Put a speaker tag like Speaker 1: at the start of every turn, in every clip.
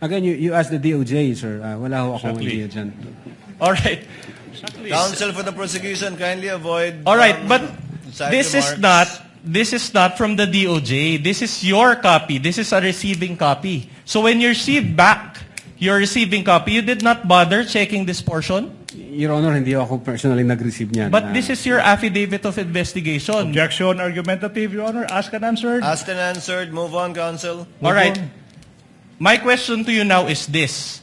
Speaker 1: Again, you asked the DOJ, sir. Wala ho akong idea dyan.
Speaker 2: All right.
Speaker 3: Counsel for the prosecution, kindly avoid.
Speaker 2: All right, but
Speaker 3: side
Speaker 2: this
Speaker 3: remarks.
Speaker 2: this is not from the DOJ. This is your copy. This is a receiving copy. So when you receive back your receiving copy, you did not bother checking this portion?
Speaker 1: Your Honor, hindi ako personally nag-receive niyan.
Speaker 2: But this is your affidavit of investigation.
Speaker 4: Objection argumentative, Your Honor. Asked and answered.
Speaker 3: Asked and answered. Move on, counsel.
Speaker 2: All right. My question to you now is this.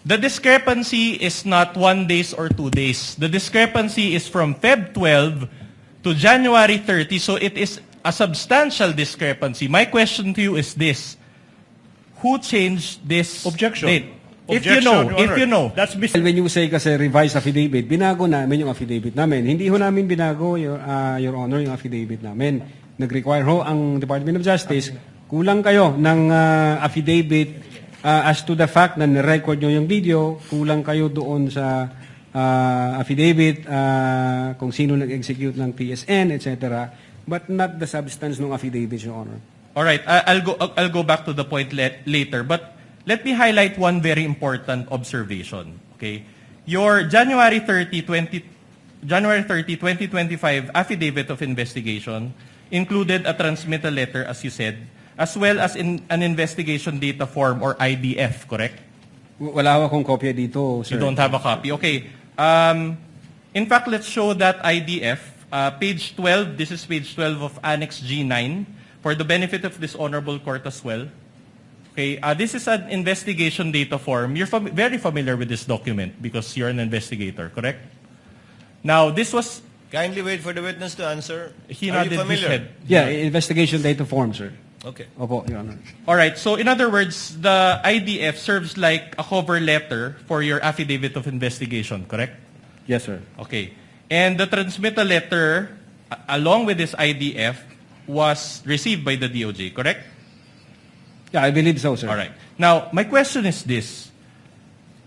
Speaker 2: The discrepancy is not 1 day or 2 days. The discrepancy is from Feb 12 to January 30, so it is a substantial discrepancy. My question to you is this. Who changed this
Speaker 4: Objection.
Speaker 2: date?
Speaker 4: Objection,
Speaker 2: If you know.
Speaker 4: That's mis-
Speaker 1: When you say kasi revised affidavit, binago namin yung affidavit namin. Hindi ho namin binago, Your Honor, yung affidavit namin. Nag-require ho ang Department of Justice, kulang kayo ng affidavit as to the fact na nirecord nyo yung video, kulang kayo doon sa affidavit kung sino nag-execute ng PSN, etc. But not the substance ng affidavit, Your Honor.
Speaker 2: All right, I'll go back to the point later, but let me highlight one very important observation. Okay, your January 30, 2025 affidavit of investigation included a transmittal letter, as you said, as well as an investigation data form or IDF, correct?
Speaker 1: Wala ho akong kopya dito, sir.
Speaker 2: You don't have a copy. Okay. In fact, let's show that IDF. Page 12, this is page 12 of Annex G9, for the benefit of this honorable court as well. Okay, this is an investigation data form. You're very familiar with this document because you're an investigator, correct? Now, this was...
Speaker 3: Kindly wait for the witness to answer.
Speaker 2: He
Speaker 3: Are you
Speaker 2: nodded his
Speaker 3: familiar?
Speaker 2: head.
Speaker 1: Yeah, investigation data form, sir.
Speaker 3: Okay.
Speaker 1: Opo, Your Honor.
Speaker 2: All right, so in other words, the IDF serves like a cover letter for your affidavit of investigation, correct?
Speaker 1: Yes, sir.
Speaker 2: Okay. And the transmittal letter, along with this IDF, was received by the DOJ, correct?
Speaker 1: Yeah, I believe so, sir.
Speaker 2: All right. Now, my question is this.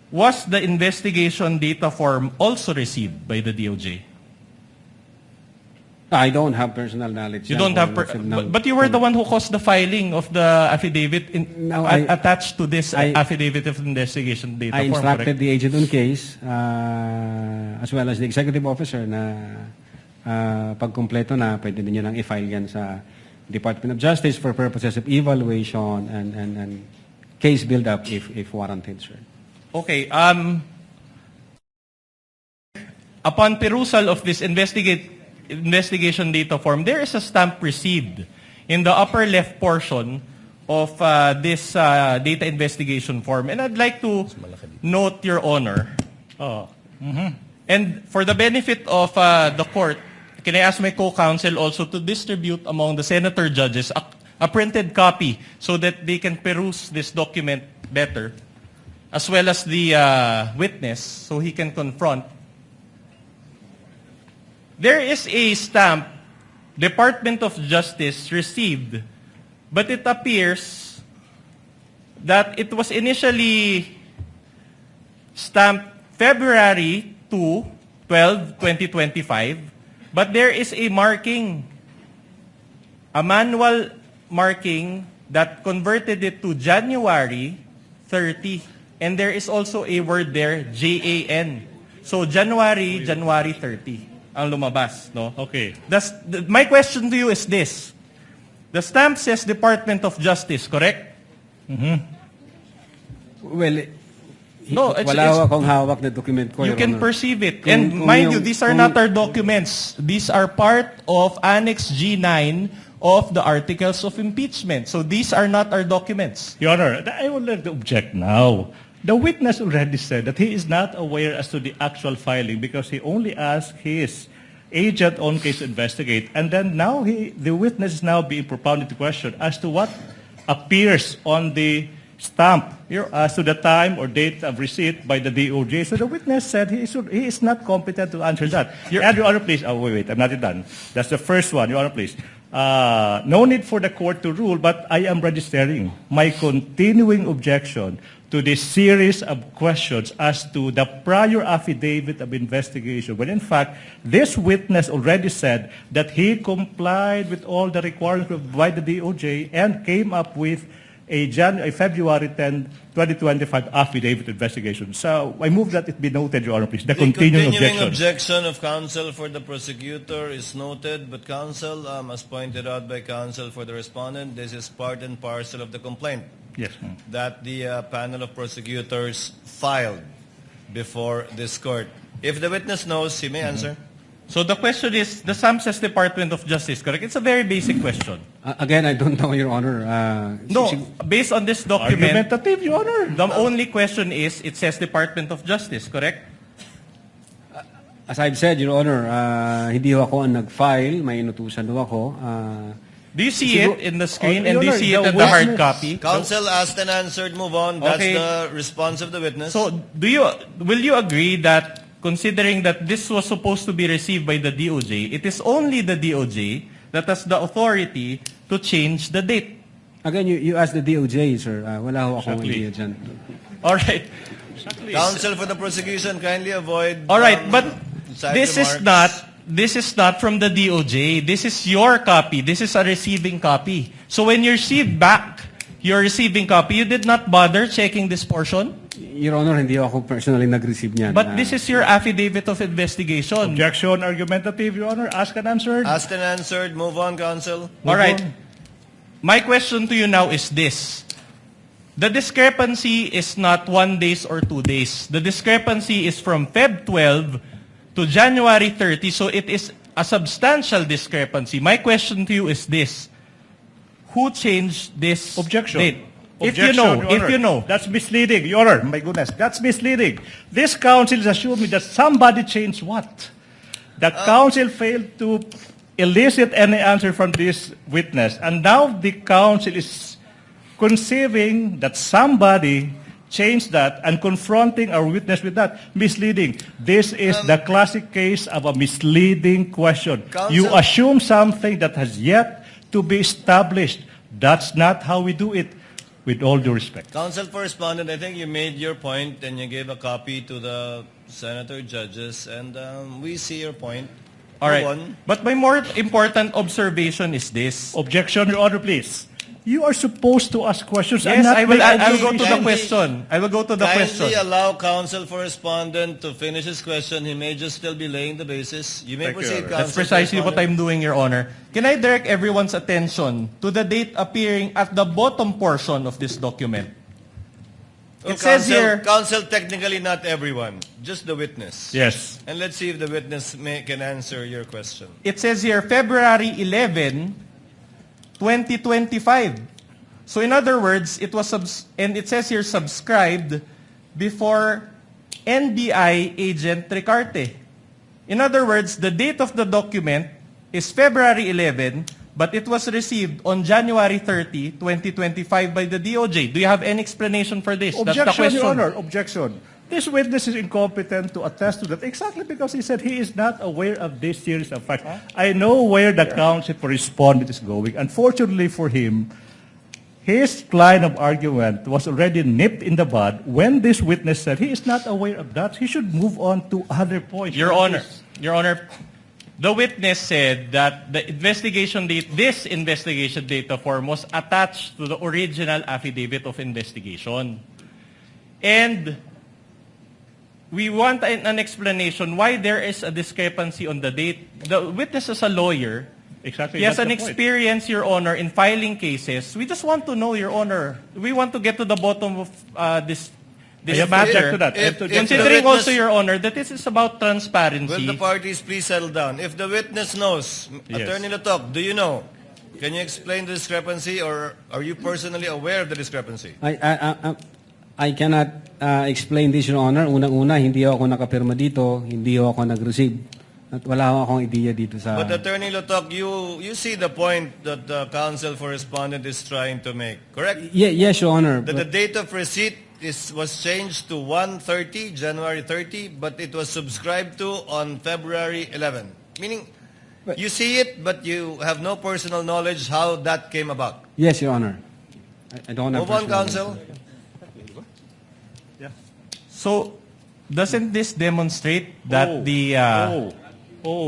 Speaker 2: Was the investigation data form also received by the DOJ?
Speaker 1: I don't have personal knowledge.
Speaker 2: You don't have... But you were the one who caused the filing of the affidavit
Speaker 1: No,
Speaker 2: attached to this
Speaker 1: I-
Speaker 2: affidavit of investigation data
Speaker 1: I
Speaker 2: form,
Speaker 1: instructed
Speaker 2: correct?
Speaker 1: the agent on case, as well as the executive officer na pagkumpleto na, pwede ninyo nang i-file yan sa Department of Justice for purposes of evaluation and case build-up if warranted, sir.
Speaker 2: Okay. Upon perusal of this investigation data form, there is a stamp received in the upper left portion of this data investigation form. And I'd like to note, Your Honor, and for the benefit of the court, can I ask my co-counsel also to distribute among the senator judges a printed copy so that they can peruse this document better, as well as the witness, so he can confront. There is a stamp Department of Justice received, but it appears that it was initially stamped February 2, 12, 2025, but there is a marking, a manual marking that converted it to January 30, and there is also a word there, JAN. So January 30 ang lumabas, no?
Speaker 4: Okay.
Speaker 2: My question to you is this. The stamp says Department of Justice, correct?
Speaker 1: Well,
Speaker 2: No,
Speaker 1: wala ho akong hawak na document ko,
Speaker 2: You
Speaker 1: Your
Speaker 2: can
Speaker 1: Honor.
Speaker 2: perceive it.
Speaker 1: Kung-
Speaker 2: And
Speaker 1: kung
Speaker 2: mind you,
Speaker 1: yung-
Speaker 2: these are
Speaker 1: kung-
Speaker 2: not our documents. These are part of Annex G9 of the Articles of Impeachment. So these are not our documents.
Speaker 4: Your Honor, I would like to object now. The witness already said that he is not aware as to the actual filing because he only asked his agent on case to investigate. And then now the witness is now being propounded to question as to what appears on the stamp as to the time or date of receipt by the DOJ. So the witness said he is not competent to answer that. Your Honor, please. Oh, wait, I'm not done. That's the first one. Your Honor, please. No need for the court to rule, but I am registering my continuing objection to this series of questions as to the prior affidavit of investigation, when in fact, this witness already said that he complied with all the requirements by the DOJ and came up with a February 10, 2025 affidavit investigation. So I move that it be noted, Your Honor, please. The continuing objection.
Speaker 3: objection of counsel for the prosecutor is noted, but counsel, as pointed out by counsel for the respondent, this is part and parcel of the complaint
Speaker 4: Yes, ma'am.
Speaker 3: that the panel of prosecutors filed before this court. If the witness knows, he may answer.
Speaker 2: So the question is, the SAM says Department of Justice, correct? It's a very basic question.
Speaker 1: Again, I don't know, Your Honor.
Speaker 2: No, based on this document,
Speaker 4: Argumentative, Your Honor.
Speaker 2: the only question is, it says Department of Justice, correct?
Speaker 1: As I've said, Your Honor, hindi ho ako ang nag-file, may inutusan ho ako.
Speaker 2: Do you see it in the screen
Speaker 4: Your
Speaker 2: and do you
Speaker 4: Honor,
Speaker 2: see it
Speaker 4: the
Speaker 2: in the hard
Speaker 4: witness-
Speaker 2: copy?
Speaker 3: Counsel asked and answered, move on. That's
Speaker 2: Okay.
Speaker 3: the response of the witness.
Speaker 2: So will you agree that considering that this was supposed to be received by the DOJ, it is only the DOJ that has the authority to change the date?
Speaker 1: Again, you asked the DOJ, sir. Wala ho akong
Speaker 4: Exactly.
Speaker 1: idea dyan.
Speaker 2: All right.
Speaker 3: Counsel for the prosecution, kindly avoid.
Speaker 2: All right, but
Speaker 3: side
Speaker 2: this is
Speaker 3: remarks.
Speaker 2: not from the DOJ. This is your copy. This is a receiving copy. So when you receive back your receiving copy, you did not bother checking this portion?
Speaker 1: Your Honor, hindi ako personally nag-receive niyan.
Speaker 2: But this is your affidavit of investigation.
Speaker 4: Objection argumentative, Your Honor. Asked and answered.
Speaker 3: Asked and answered, move on, counsel.
Speaker 2: All right.
Speaker 4: on.
Speaker 2: My question to you now is this. The discrepancy is not 1 day or 2 days. The discrepancy is from Feb 12 to January 30, so it is a substantial discrepancy. My question to you is this. Who changed this
Speaker 4: Objection.
Speaker 2: date?
Speaker 4: Objection, Your Honor. That's misleading, Your Honor. My goodness, that's misleading. This counsel is assuming that somebody changed what? The counsel failed to elicit any answer from this witness. And now the counsel is conceiving that somebody changed that and confronting our witness with that. Misleading. This is the classic case of a misleading question. You
Speaker 3: Counsel-
Speaker 4: assume something that has yet to be established. That's not how we do it, with all due respect.
Speaker 3: Counsel for respondent, I think you made your point and you gave a copy to the senator judges, and we see your point.
Speaker 2: All right.
Speaker 3: Move on.
Speaker 2: But my more important observation is this.
Speaker 4: Objection, Your Honor, please. You are supposed to ask questions
Speaker 2: Yes,
Speaker 4: and not
Speaker 2: I will.
Speaker 4: make
Speaker 2: I will go to the
Speaker 3: Kindly-
Speaker 2: question. I will go to the question.
Speaker 3: Kindly allow counsel for respondent to finish his question. He may just still be laying the basis. You may
Speaker 4: Thank you,
Speaker 3: proceed,
Speaker 4: Your Honor.
Speaker 3: counsel.
Speaker 2: That's precisely
Speaker 3: for
Speaker 2: what
Speaker 3: respondent.
Speaker 2: I'm doing, Your Honor. Can I direct everyone's attention to the date appearing at the bottom portion of this document?
Speaker 3: Oh,
Speaker 2: It says
Speaker 3: counsel-
Speaker 2: here-
Speaker 3: Counsel, technically not everyone, just the witness.
Speaker 4: Yes.
Speaker 3: And let's see if the witness can answer your question.
Speaker 2: It says here, February 11, 2025. So in other words, it was and it says here subscribed before NBI agent Ricarte. In other words, the date of the document is February 11, but it was received on January 30, 2025 by the DOJ. Do you have any explanation for this? That's the
Speaker 4: Objection,
Speaker 2: question.
Speaker 4: Your Honor. Objection. This witness is incompetent to attest to that exactly because he said he is not aware of this series of facts. I know where the counsel for respondent is going. Unfortunately for him, his line of argument was already nipped in the bud when this witness said he is not aware of that. He should move on to other points.
Speaker 2: Your Honor, the witness said that the investigation date, this investigation data form was attached to the original affidavit of investigation. And we want an explanation why there is a discrepancy on the date. The witness is a lawyer.
Speaker 4: Exactly.
Speaker 2: He has
Speaker 4: that's
Speaker 2: an
Speaker 4: the point.
Speaker 2: experience, Your Honor, in filing cases. We just want to know, Your Honor. We want to get to the bottom of this
Speaker 4: I have to
Speaker 2: matter.
Speaker 4: object to that. I have to
Speaker 3: If-
Speaker 4: object to that.
Speaker 2: Considering
Speaker 3: the witness-
Speaker 2: also, Your Honor, that this is about transparency.
Speaker 3: Will the parties please settle down? If the witness knows,
Speaker 4: Yes.
Speaker 3: Attorney Latok, do you know? Can you explain the discrepancy, or are you personally aware of the discrepancy?
Speaker 1: I cannot explain this, Your Honor. Unang-una, hindi ako nakapirma dito, hindi ako nag-receive. At wala akong idea dito sa...
Speaker 3: But Attorney Latok, you see the point that the counsel for respondent is trying to make, correct?
Speaker 1: Yes, Your Honor.
Speaker 3: That the
Speaker 1: But,
Speaker 3: date of receipt was changed to 1/30, January 30, but it was subscribed to on February 11. Meaning, you see it, but you have no personal knowledge how that came about.
Speaker 1: yes, Your Honor. I don't have
Speaker 3: Move on,
Speaker 1: personal
Speaker 3: counsel.
Speaker 2: So, doesn't this demonstrate that the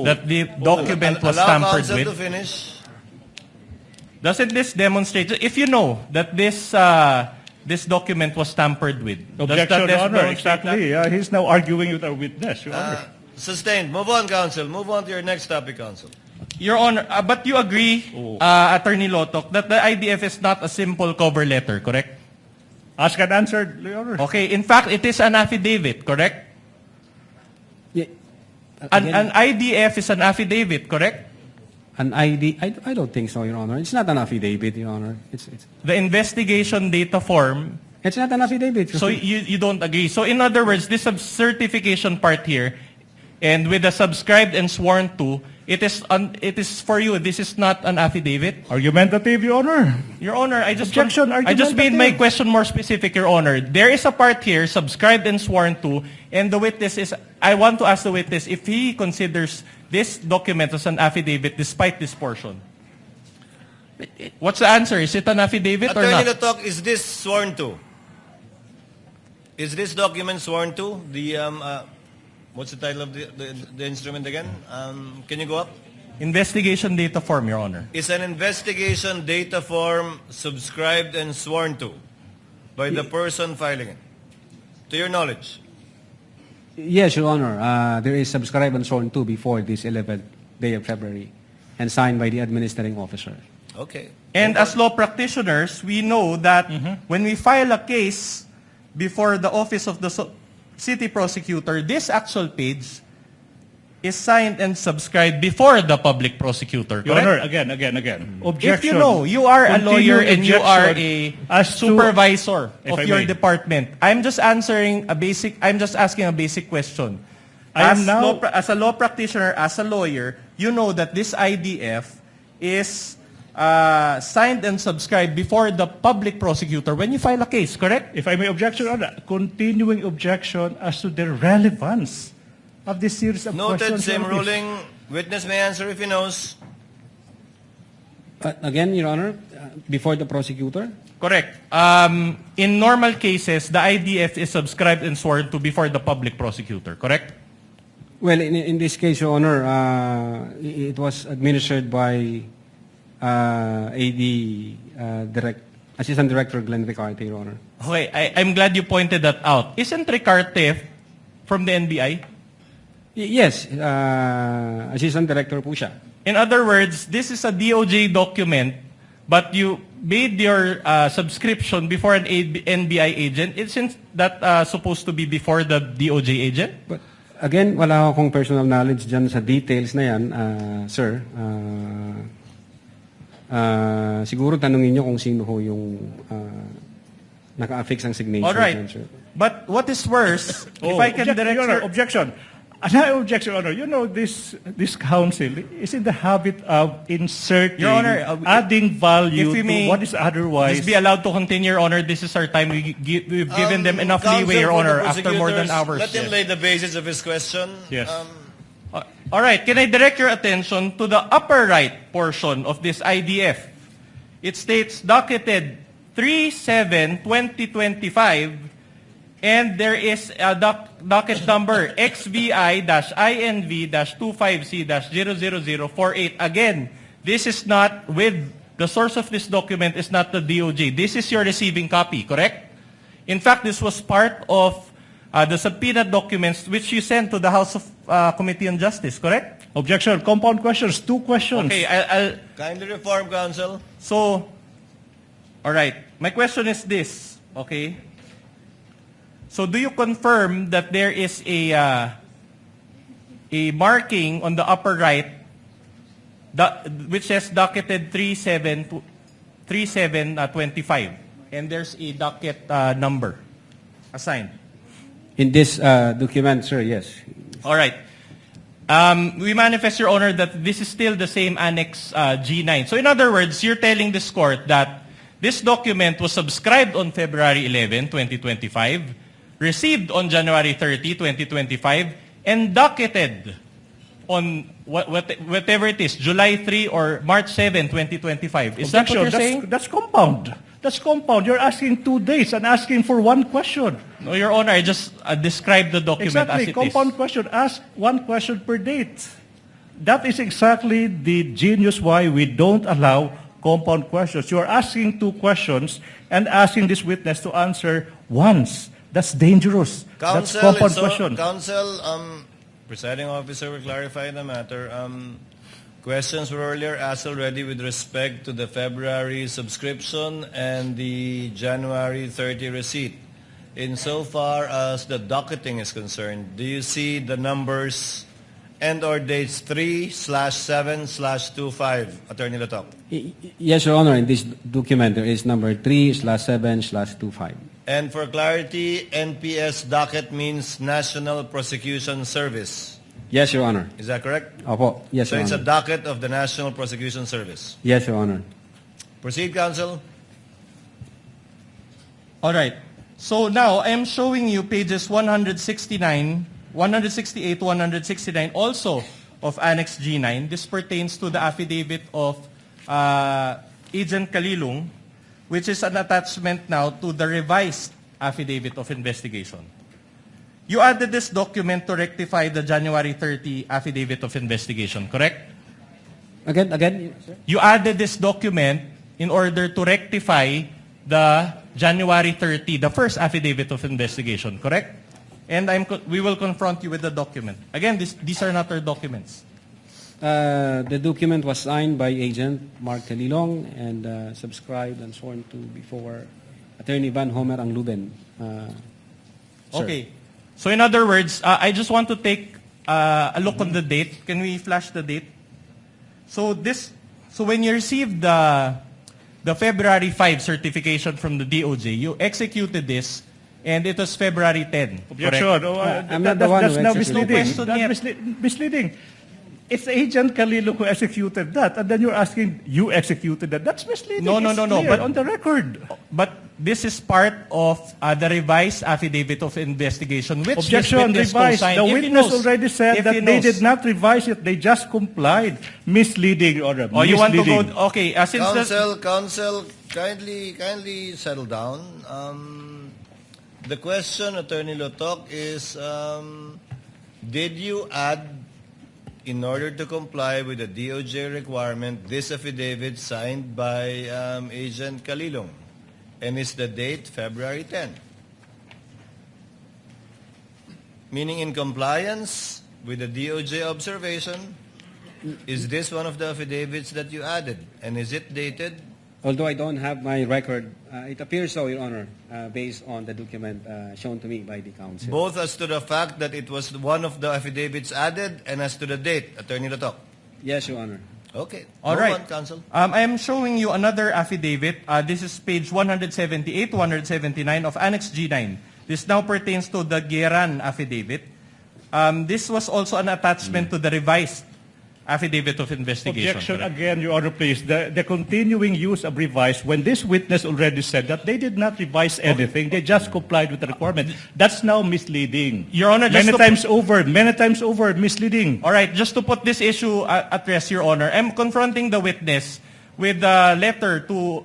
Speaker 2: that the document was
Speaker 3: Allow
Speaker 2: tampered
Speaker 3: counsel to
Speaker 2: with?
Speaker 3: finish.
Speaker 2: Doesn't this demonstrate, if you know that this this document was tampered with, does
Speaker 4: Objection,
Speaker 2: that
Speaker 4: Your Honor.
Speaker 2: demonstrate that?
Speaker 4: Exactly. He's now arguing with our witness, Your Honor.
Speaker 3: Sustained. Move on, counsel. Move on to your next topic, counsel.
Speaker 2: Your Honor, but you agree, Attorney Lotok, that the IDF is not a simple cover letter, correct?
Speaker 4: Asked and answered, Your Honor.
Speaker 2: Okay, in fact, it is an affidavit, correct?
Speaker 1: Yeah.
Speaker 2: An IDF is an affidavit, correct?
Speaker 1: An ID? I don't think so, Your Honor. It's not an affidavit, Your Honor. It's
Speaker 2: The investigation data form.
Speaker 1: not an affidavit.
Speaker 2: So you don't agree. So in other words, this certification part here, and with the subscribed and sworn to, it is for you. This is not an affidavit.
Speaker 4: Argumentative, Your Honor.
Speaker 2: Your Honor, I just
Speaker 4: Objection,
Speaker 2: I just made my
Speaker 4: argumentative.
Speaker 2: question more specific, Your Honor. There is a part here, subscribed and sworn to, and the witness is, I want to ask the witness if he considers this document as an affidavit despite this portion. What's the answer? Is it an affidavit or
Speaker 3: Attorney
Speaker 2: not?
Speaker 3: Lotok, is this sworn to? Is this document sworn to? What's the title of the instrument again? Can you go up?
Speaker 2: Investigation data form, Your Honor.
Speaker 3: Is an investigation data form subscribed and sworn to by the person filing it? To your knowledge.
Speaker 1: Yes, Your Honor. There is subscribed and sworn to before this 11th day of February and signed by the administrating officer.
Speaker 3: Okay.
Speaker 2: And as law practitioners, we know that when we file a case before the office of the city prosecutor, this actual page is signed and subscribed before the public prosecutor,
Speaker 4: Your
Speaker 2: correct?
Speaker 4: Honor, again. Objection.
Speaker 2: If you know, you are a lawyer and you are a
Speaker 4: as to-
Speaker 2: supervisor
Speaker 4: If
Speaker 2: of
Speaker 4: I
Speaker 2: your
Speaker 4: may.
Speaker 2: department. I'm just asking a basic question.
Speaker 4: I am now-
Speaker 2: As a law practitioner, as a lawyer, you know that this IDF is signed and subscribed before the public prosecutor when you file a case, correct?
Speaker 4: If I may object, Your Honor, continuing objection as to the relevance of this series of
Speaker 3: Noted,
Speaker 4: questions.
Speaker 3: same
Speaker 4: Your Honor, please.
Speaker 3: ruling. Witness may answer if he knows.
Speaker 1: Again, Your Honor, before the prosecutor?
Speaker 2: Correct. In normal cases, the IDF is subscribed and sworn to before the public prosecutor, correct?
Speaker 1: Well, in this case, Your Honor, it was administered by AD Assistant Director Glenn Ricarte, Your Honor.
Speaker 2: Okay, I'm glad you pointed that out. Isn't Ricarte from the NBI?
Speaker 1: Yes, Assistant Director po siya.
Speaker 2: In other words, this is a DOJ document, but you made your subscription before an NBI agent. Isn't that supposed to be before the DOJ agent?
Speaker 1: But again, wala akong personal knowledge dyan sa details na yan, sir. Siguro tanungin nyo kung sino ho yung naka-affix ang signature.
Speaker 2: All right.
Speaker 1: dyan, sir.
Speaker 2: But what is worse, if I can
Speaker 4: Objection,
Speaker 2: direct
Speaker 4: Your Honor,
Speaker 2: your...
Speaker 4: objection. Another objection, Your Honor. You know, this council is in the habit of inserting,
Speaker 2: Your Honor,
Speaker 4: adding value
Speaker 2: if we
Speaker 4: to
Speaker 2: may
Speaker 4: what is otherwise.
Speaker 2: Just be allowed to continue, Your Honor. This is our time. We've given them enough leeway, Your
Speaker 3: Counsel for
Speaker 2: Honor,
Speaker 3: the
Speaker 2: after more than
Speaker 3: prosecutors,
Speaker 2: hours.
Speaker 3: Let him lay the basis of his question.
Speaker 4: Yes.
Speaker 2: All right. Can I direct your attention to the upper right portion of this IDF? It states docketed 3/7/2025, and there is a docket number XVI-INV-25C-00048. Again, this is not with the source of this document is not the DOJ. This is your receiving copy, correct? In fact, this was part of the subpoena documents which you sent to the House of Committee on Justice, correct?
Speaker 4: Objection. Compound questions. Two questions.
Speaker 2: Okay, I'll
Speaker 3: Kindly reform, counsel.
Speaker 2: so, all right. My question is this, okay? So, do you confirm that there is a marking on the upper right which says docketed 3/7/25, and there's a docket number assigned?
Speaker 1: In this document, sir, yes.
Speaker 2: All right. We manifest, Your Honor, that this is still the same Annex G9. So in other words, you're telling this court that this document was subscribed on February 11, 2025, received on January 30, 2025, and docketed on whatever it is, July 3 or March 7, 2025. Is that what you're saying?
Speaker 4: That's compound. That's compound. You're asking 2 days and asking for one question.
Speaker 2: No, Your Honor, I just described the document
Speaker 4: Exactly.
Speaker 2: as it
Speaker 4: Compound
Speaker 2: is.
Speaker 4: question. Ask one question per date. That is exactly the genius why we don't allow compound questions. You are asking two questions and asking this witness to answer once. That's dangerous. That's
Speaker 3: Counsel,
Speaker 4: compound
Speaker 3: it's
Speaker 4: question.
Speaker 3: Counsel, presiding officer will clarify the matter. Questions were earlier asked already with respect to the February subscription and the January 30 receipt. Insofar as the docketing is concerned, do you see the numbers and or dates 3/7/25, Attorney Latok?
Speaker 1: Yes, Your Honor. In this document, there is number 3/7/25.
Speaker 3: And for clarity, NPS docket means National Prosecution Service.
Speaker 1: Yes, Your Honor.
Speaker 3: Is that correct?
Speaker 1: Opo. Yes,
Speaker 3: So
Speaker 1: Your
Speaker 3: it's a
Speaker 1: Honor.
Speaker 3: docket of the National Prosecution Service.
Speaker 1: Yes, Your Honor.
Speaker 3: Proceed, counsel.
Speaker 2: All right. So now I am showing you pages 169, 168, 169 also of Annex G9. This pertains to the affidavit of Agent Kalilung, which is an attachment now to the revised affidavit of investigation. You added this document to rectify the January 30 affidavit of investigation, correct?
Speaker 1: Again, sir?
Speaker 2: You added this document in order to rectify the January 30, the first affidavit of investigation, correct? And we will confront you with the document. Again, these are not our documents.
Speaker 1: The document was signed by Agent Mark Kalilong and subscribed and sworn to before Attorney Van Homer Angluben. Sir.
Speaker 2: Okay. So in other words, I just want to take a look on the date. Can we flash the date? So when you received the February 5 certification from the DOJ, you executed this, and it was February 10.
Speaker 4: Objection.
Speaker 2: Correct?
Speaker 4: Oh,
Speaker 1: I'm not the one
Speaker 4: that's
Speaker 1: who
Speaker 4: now
Speaker 1: executed
Speaker 4: misleading.
Speaker 2: it.
Speaker 4: That's misleading. It's Agent Kalilong who executed that, and then you're asking, you executed that. That's misleading.
Speaker 2: No.
Speaker 4: It's clear
Speaker 2: But
Speaker 4: on the record.
Speaker 2: But this is part of the revised affidavit of investigation, which
Speaker 4: Objection,
Speaker 2: this witness
Speaker 4: revised.
Speaker 2: co-signed.
Speaker 4: The
Speaker 2: If he
Speaker 4: witness
Speaker 2: knows-
Speaker 4: already said
Speaker 2: if
Speaker 4: that
Speaker 2: he
Speaker 4: they
Speaker 2: knows.
Speaker 4: did not revise it. They just complied. Misleading, Order.
Speaker 2: Oh, you want to
Speaker 4: Misleading.
Speaker 2: go? Okay, since
Speaker 3: Counsel, kindly settle down. The question, Attorney Lotok, is did you add, in order to comply with the DOJ requirement, this affidavit signed by Agent Kalilong? And is the date February 10? Meaning in compliance with the DOJ observation, is this one of the affidavits that you added? And is it dated?
Speaker 1: Although I don't have my record, it appears so, Your Honor, based on the document shown to me by the counsel.
Speaker 3: Both as to the fact that it was one of the affidavits added and as to the date, Attorney Latok.
Speaker 1: Yes, Your Honor.
Speaker 3: Okay.
Speaker 2: All
Speaker 3: Go
Speaker 2: right.
Speaker 3: on, counsel.
Speaker 2: I am showing you another affidavit. This is page 178, 179 of Annex G9. This now pertains to the Geran affidavit. This was also an attachment to the revised affidavit of investigation.
Speaker 4: Objection
Speaker 2: correct?
Speaker 4: again, Your Honor, please. The continuing use of revise, when this witness already said that they did not revise anything, they just complied with the requirement. That's now misleading.
Speaker 2: Your Honor, just
Speaker 4: many
Speaker 2: to-
Speaker 4: times over, misleading.
Speaker 2: All right, just to put this issue at rest, Your Honor, I'm confronting the witness with a letter to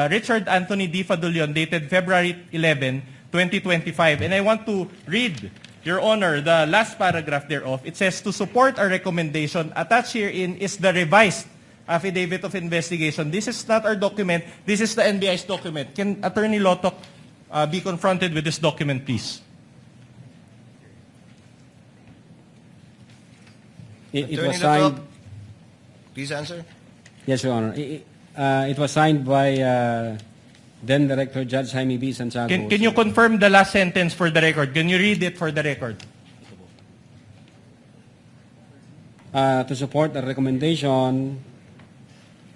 Speaker 2: Richard Anthony D. Fadulion dated February 11, 2025. And I want to read, Your Honor, the last paragraph thereof. It says, to support our recommendation, attached herein is the revised affidavit of investigation. This is not our document. This is the NBI's document. Can Attorney Lotok be confronted with this document, please?
Speaker 1: It
Speaker 3: Attorney
Speaker 1: was signed.
Speaker 3: Latok, please answer.
Speaker 1: Yes, Your Honor. It was signed by then Director Judge Jaime B. Santiago.
Speaker 2: Can you confirm the last sentence for the record? Can you read it for the record?
Speaker 1: To support the recommendation,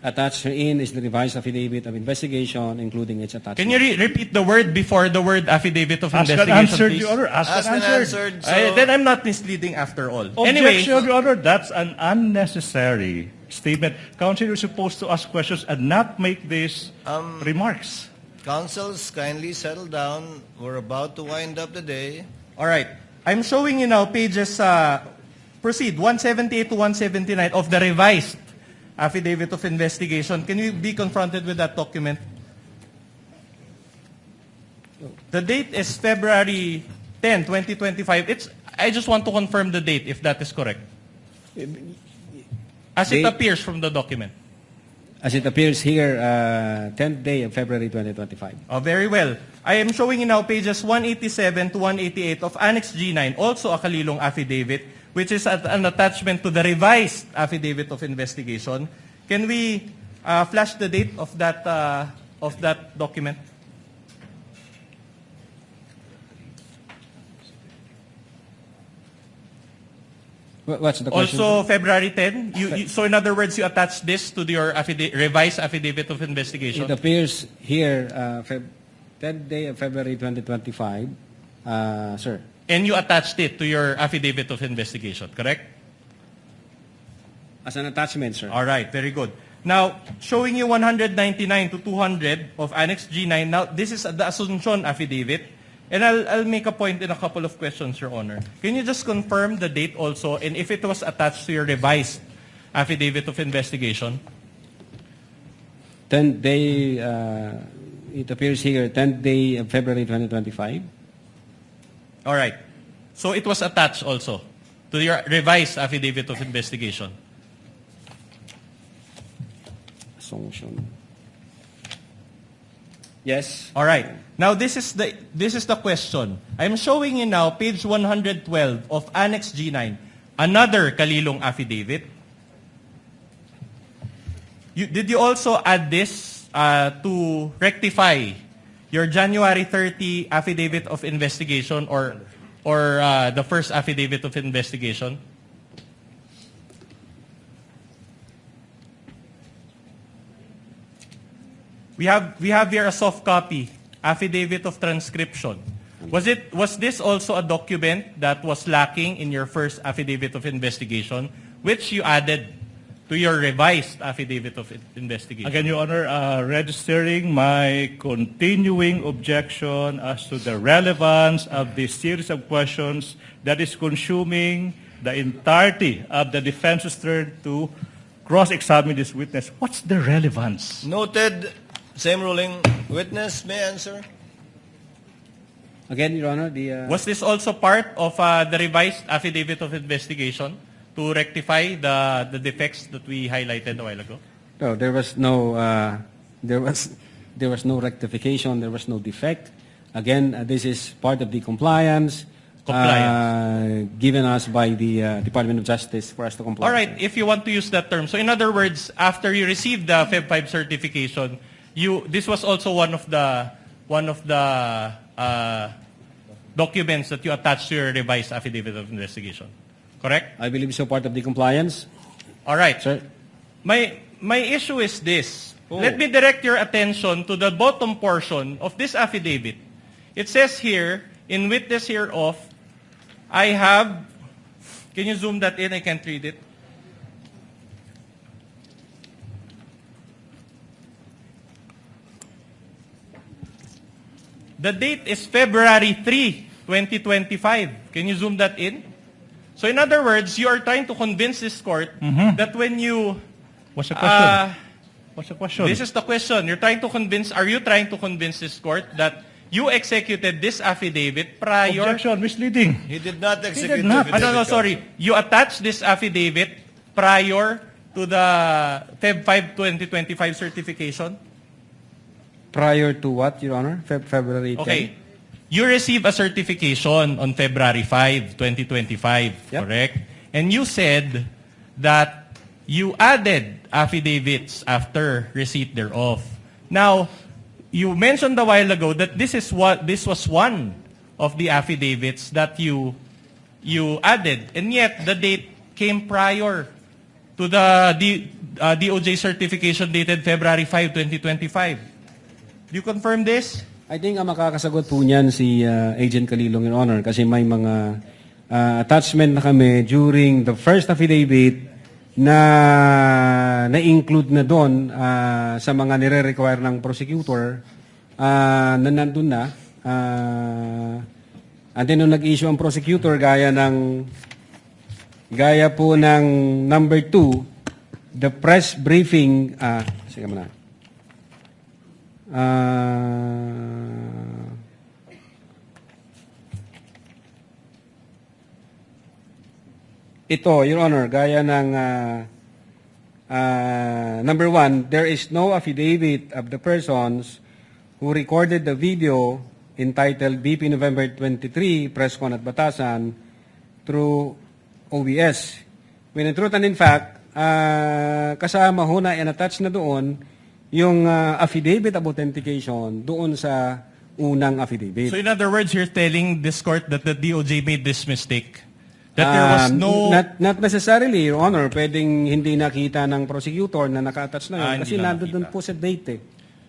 Speaker 1: attached herein is the revised affidavit of investigation, including its attachment.
Speaker 2: Can you repeat the word before the word affidavit of
Speaker 4: Ask and
Speaker 2: investigation,
Speaker 4: answered,
Speaker 2: please?
Speaker 4: Your Honor.
Speaker 3: Asked and answered. So,
Speaker 2: Then I'm not misleading after all.
Speaker 4: Objection,
Speaker 2: Anyway,
Speaker 4: Your Honor. That's an unnecessary statement. Counsel is supposed to ask questions and not make these remarks.
Speaker 3: counsels, kindly settle down. We're about to wind up the day.
Speaker 2: all right. I'm showing you now pages, proceed, 178 to 179 of the revised affidavit of investigation. Can you be confronted with that document? The date is February 10, 2025. I just want to confirm the date, if that is correct. As it
Speaker 1: Date-
Speaker 2: appears from the document.
Speaker 1: As it appears here, 10th day of February 2025.
Speaker 2: Oh, very well. I am showing you now pages 187 to 188 of Annex G9, also a Kalilong affidavit, which is an attachment to the revised affidavit of investigation. Can we flash the date of that document?
Speaker 1: What's the question?
Speaker 2: Also, February 10. So, in other words, you attach this to your revised affidavit of investigation.
Speaker 1: It appears here, 10th day of February 2025, sir.
Speaker 2: And you attached it to your affidavit of investigation, correct?
Speaker 1: As an attachment, sir.
Speaker 2: All right, very good. Now, showing you 199 to 200 of Annex G9. Now, this is the Asuncion affidavit. And I'll make a point in a couple of questions, Your Honor. Can you just confirm the date also and if it was attached to your revised affidavit of investigation?
Speaker 1: 10th day, it appears here, 10th day of February 2025.
Speaker 2: All right. So it was attached also to your revised affidavit of investigation.
Speaker 1: Assumption. Yes.
Speaker 2: All right. Now this is the question. I'm showing you now page 112 of Annex G9, another Kalilong affidavit. Did you also add this to rectify your January 30 affidavit of investigation or the first affidavit of investigation? We have here a soft copy, affidavit of transcription. Was this also a document that was lacking in your first affidavit of investigation, which you added to your revised affidavit of investigation?
Speaker 4: Again, Your Honor, registering my continuing objection as to the relevance of this series of questions that is consuming the entirety of the defense's turn to cross-examine this witness. What's the relevance?
Speaker 3: Noted. Same ruling. Witness may answer.
Speaker 1: Again, Your Honor, the...
Speaker 2: Was this also part of the revised affidavit of investigation to rectify the defects that we highlighted a while ago?
Speaker 1: No, there was no rectification. There was no defect. Again, this is part of the compliance given us by the Department of Justice for us to comply.
Speaker 2: All right, if you want to use that term. So in other words, after you received the Feb 5 certification, this was also one of the documents that you attached to your revised affidavit of investigation. Correct?
Speaker 1: I believe so, part of the compliance.
Speaker 2: All right.
Speaker 1: Sir?
Speaker 2: My issue is this. Let me direct your attention to the bottom portion of this affidavit. It says here, in witness hereof, I have, can you zoom that in? I can't read it. The date is February 3, 2025. Can you zoom that in? So in other words, you are trying to convince this court that when you...
Speaker 4: What's the question? What's the question?
Speaker 2: This is the question. Are you trying to convince this court that you executed this affidavit prior...
Speaker 4: Objection, misleading.
Speaker 3: He did not execute
Speaker 4: did not.
Speaker 3: the affidavit,
Speaker 2: No, sorry. You attached this affidavit prior to the Feb 5, 2025 certification?
Speaker 1: Prior to what, Your Honor? February 10?
Speaker 2: Okay. You received a certification on February 5, 2025,
Speaker 1: Yep.
Speaker 2: correct? And you said that you added affidavits after receipt thereof. Now, you mentioned a while ago that this was one of the affidavits that you added, and yet the date came prior to the DOJ certification dated February 5, 2025. Do you confirm this?
Speaker 1: I think ang makakasagot po niyan si Agent Kalilong, Your Honor, kasi may mga attachment na kami during the first affidavit na-include na doon sa mga nire-require ng prosecutor na nandun na. And then nung nag-issue ang prosecutor, gaya po ng number 2, the press briefing, sige mo na. Ito, Your Honor, gaya ng Number one, there is no affidavit of the persons who recorded the video entitled BP November 23, Press Con at Batasan through OBS. When in truth and in fact, kasama ho na and attached na doon yung affidavit of authentication doon sa unang affidavit.
Speaker 2: So in other words, you're telling this court that the DOJ made this mistake? That there was no...
Speaker 1: Not necessarily, Your Honor. Pwedeng hindi nakita ng prosecutor na naka-attach na yun. Kasi nandun po sa date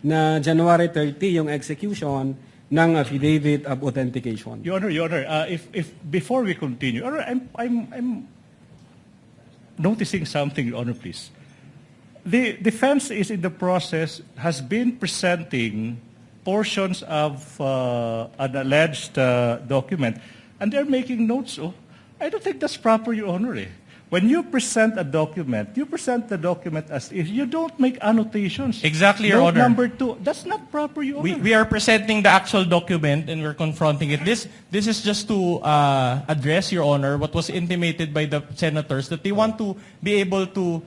Speaker 1: na January 30 yung execution ng affidavit of authentication.
Speaker 4: Your Honor, if before we continue, Your Honor, I'm noticing something, Your Honor, please. The defense is in the process, has been presenting portions of an alleged document, and they're making notes. Oh, I don't think that's proper, Your Honor. When you present a document, you present the document as if you don't make annotations.
Speaker 2: Exactly, Your
Speaker 4: Note
Speaker 2: Honor.
Speaker 4: number 2, that's not proper, Your Honor.
Speaker 2: We are presenting the actual document and we're confronting it. This is just to address, Your Honor, what was intimated by the senators, that they want to be able to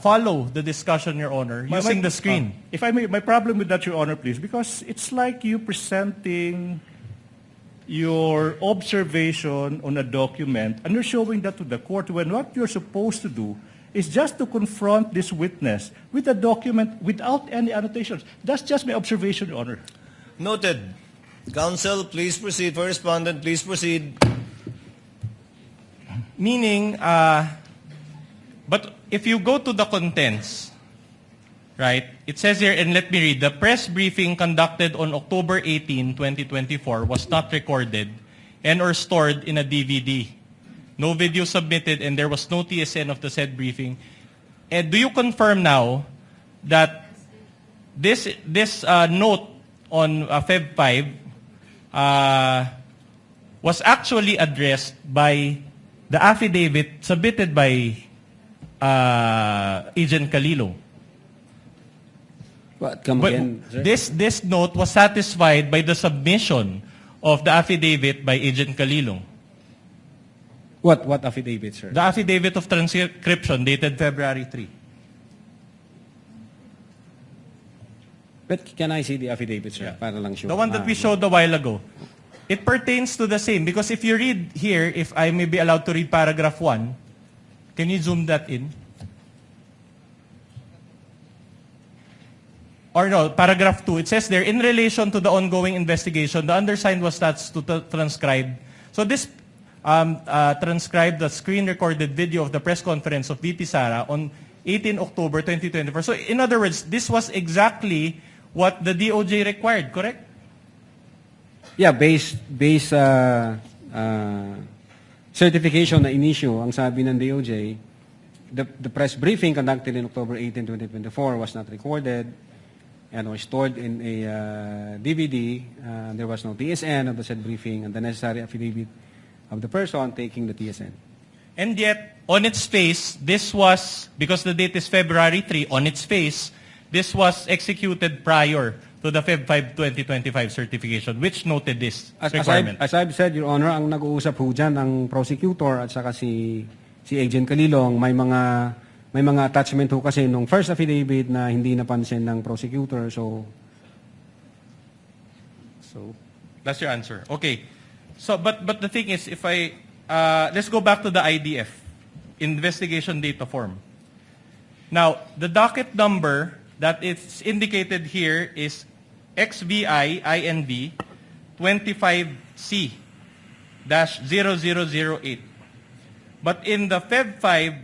Speaker 2: follow the discussion, Your Honor, using the screen.
Speaker 4: If I may, my problem with that, Your Honor, please, because it's like you presenting your observation on a document and you're showing that to the court when what you're supposed to do is just to confront this witness with a document without any annotations. That's just my observation, Your Honor.
Speaker 3: Noted. Counsel, please proceed. For respondent, please proceed.
Speaker 2: Meaning, but if you go to the contents, right, it says here, and let me read, the press briefing conducted on October 18, 2024 was not recorded and or stored in a DVD. No video submitted and there was no TSN of the said briefing. And do you confirm now that this note on Feb 5 was actually addressed by the affidavit submitted by Agent Calilo?
Speaker 1: What? Come
Speaker 2: But
Speaker 1: again, sir?
Speaker 2: this note was satisfied by the submission of the affidavit by Agent Calilo.
Speaker 1: What affidavit, sir?
Speaker 2: The affidavit of transcription dated February 3.
Speaker 1: But can I see the affidavit, sir? Para lang sure.
Speaker 2: The one that we showed a while ago. It pertains to the same because if you read here, if I may be allowed to read paragraph 1, can you zoom that in? Or no, paragraph 2, it says there, in relation to the ongoing investigation, the undersigned was tasked to transcribe. So this transcribed the screen-recorded video of the press conference of VP Sara on 18 October 2024. So in other words, this was exactly what the DOJ required, correct?
Speaker 1: Yeah, base certification na in-issue, ang sabi ng DOJ, the press briefing conducted in October 18, 2024 was not recorded and was stored in a DVD. There was no TSN of the said briefing and the necessary affidavit of the person taking the TSN.
Speaker 2: And yet, on its face, this was, because the date is February 3, on its face, this was executed prior to the Feb 5, 2025 certification, which noted this requirement.
Speaker 1: As I've said, Your Honor, ang nag-uusap po dyan, ang prosecutor at saka si Agent Calilong, may mga attachment ho kasi nung first affidavit na hindi napansin ng prosecutor, so
Speaker 2: That's your answer. Okay. So, but the thing is, if I let's go back to the IDF, investigation data form. Now, the docket number that is indicated here is XVI-INV 25C-0008. But in the Feb 5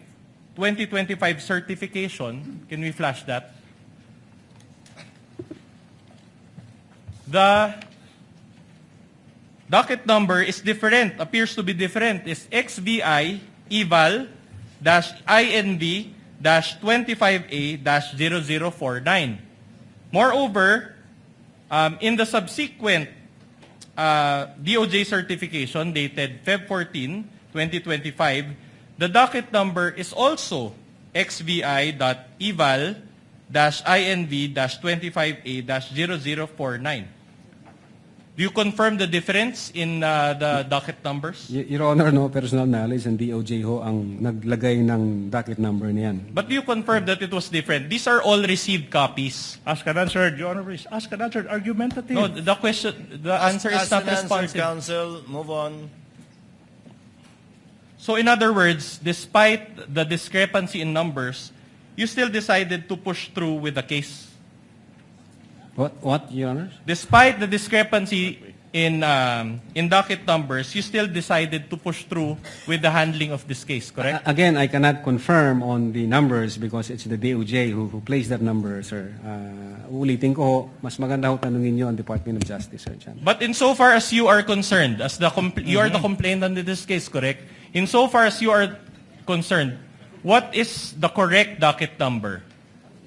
Speaker 2: 2025 certification, can we flash that? The docket number is different, appears to be different. It's XVI EVAL-INV-25A-0049. Moreover, in the subsequent DOJ certification dated Feb 14, 2025, the docket number is also XVI.EVAL-INV-25A-0049. Do you confirm the difference in the docket numbers?
Speaker 1: Your Honor, no personal knowledge, and DOJ ho ang naglagay ng docket number niyan.
Speaker 2: But do you confirm that it was different? These are all received copies.
Speaker 4: Ask and answer, Your Honor, please. Ask and answer, argumentative.
Speaker 2: No, the answer is
Speaker 3: Ask
Speaker 2: not
Speaker 3: and answer,
Speaker 2: responsive.
Speaker 3: counsel. Move on.
Speaker 2: So in other words, despite the discrepancy in numbers, you still decided to push through with the case.
Speaker 1: What, Your Honor?
Speaker 2: Despite the discrepancy in docket numbers, you still decided to push through with the handling of this case, correct?
Speaker 1: Again, I cannot confirm on the numbers because it's the DOJ who placed that number, sir. Ulitin ko ho, mas maganda ho tanungin nyo ang Department of Justice, sir. Chan.
Speaker 2: But insofar as you are concerned, as you are the complainant in this case, correct? Insofar as you are concerned, what is the correct docket number?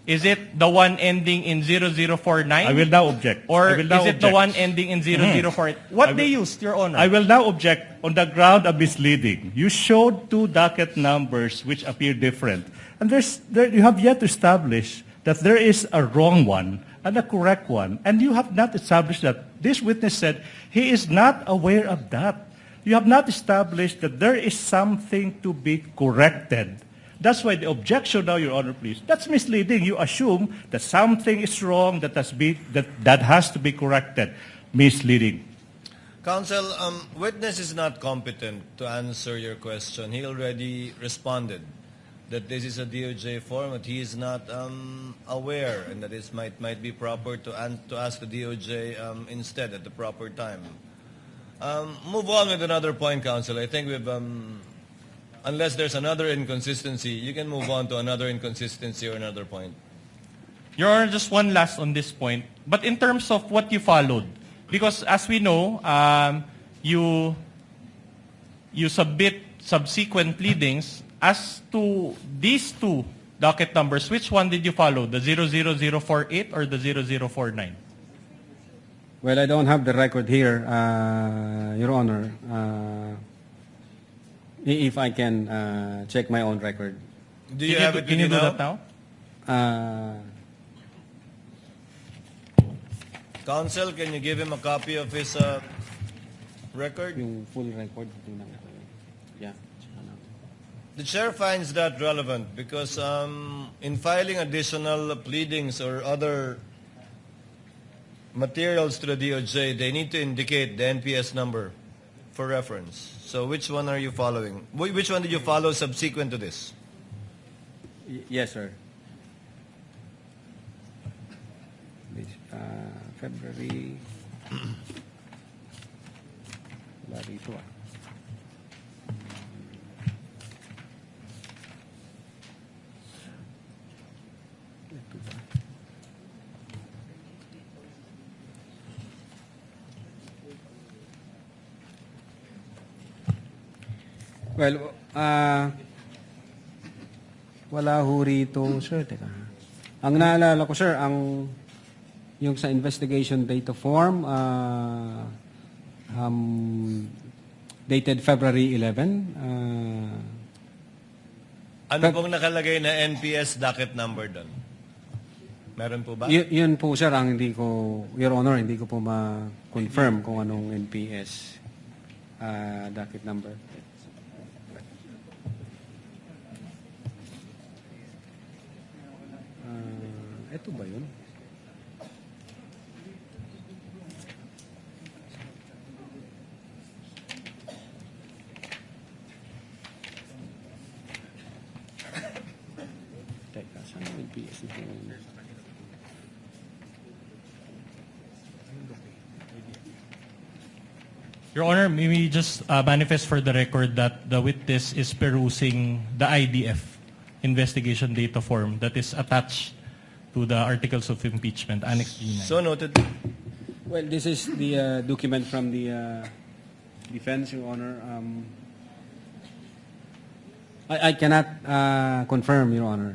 Speaker 2: Is it the one ending in 0049?
Speaker 4: I will now object.
Speaker 2: Or
Speaker 4: I will now
Speaker 2: is it the
Speaker 4: object.
Speaker 2: one ending in 004? What they used, Your Honor?
Speaker 4: I will now object on the ground of misleading. You showed two docket numbers which appear different. And you have yet to establish that there is a wrong one and a correct one. And you have not established that. This witness said he is not aware of that. You have not established that there is something to be corrected. That's why the objection now, Your Honor, please. That's misleading. You assume that something is wrong that has to be corrected. Misleading.
Speaker 3: Counsel, witness is not competent to answer your question. He already responded that this is a DOJ form, that he is not aware, and that it might be proper to ask the DOJ instead at the proper time. Move on with another point, counsel. I think we've, unless there's another inconsistency, you can move on to another inconsistency or another point.
Speaker 2: Your Honor, just one last on this point. But in terms of what you followed, because as we know, you submit subsequent pleadings as to these two docket numbers. Which one did you follow, the 00048 or the 0049?
Speaker 1: Well, I don't have the record here, Your Honor. If I can check my own record.
Speaker 3: Do you have it with
Speaker 2: Can you do
Speaker 3: now?
Speaker 2: that now?
Speaker 3: Counsel, can you give him a copy of his record?
Speaker 1: Yung full record. Yeah.
Speaker 3: The chair finds that relevant because in filing additional pleadings or other materials to the DOJ, they need to indicate the NPS number for reference. So which one are you following? Which one did you follow subsequent to this?
Speaker 1: Yes, sir. February. Wala dito ah. Ito ba? Well, wala ho rito, sir. Teka. Ang naalala ko, sir, yung sa investigation data form, dated February 11.
Speaker 3: Ano pong nakalagay na NPS docket number doon? Meron po ba?
Speaker 1: Yun po, sir, ang hindi ko, Your Honor, hindi ko po ma-confirm kung anong NPS docket number. Ito ba yun? Teka, saan ang NPS na yun?
Speaker 2: Your Honor, may we just manifest for the record that the witness is perusing the IDF investigation data form that is attached to the articles of impeachment, Annex G9.
Speaker 3: So noted.
Speaker 1: Well, this is the document from the defense, Your Honor. I cannot confirm, Your Honor.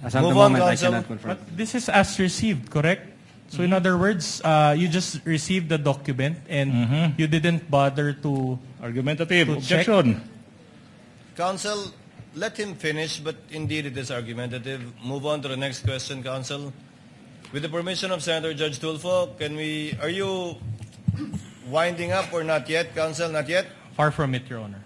Speaker 1: As of the
Speaker 3: Move on,
Speaker 1: moment, I
Speaker 3: Counsel.
Speaker 1: cannot confirm.
Speaker 2: But this is as received, correct? So in other words, you just received the document and you didn't bother to...
Speaker 4: Argumentative.
Speaker 2: To check.
Speaker 4: Objection.
Speaker 3: Counsel, let him finish, but indeed it is argumentative. Move on to the next question, counsel. With the permission of Senator Judge Tulfo, are you winding up or not yet, Counsel? Not yet?
Speaker 2: Far from it, Your Honor.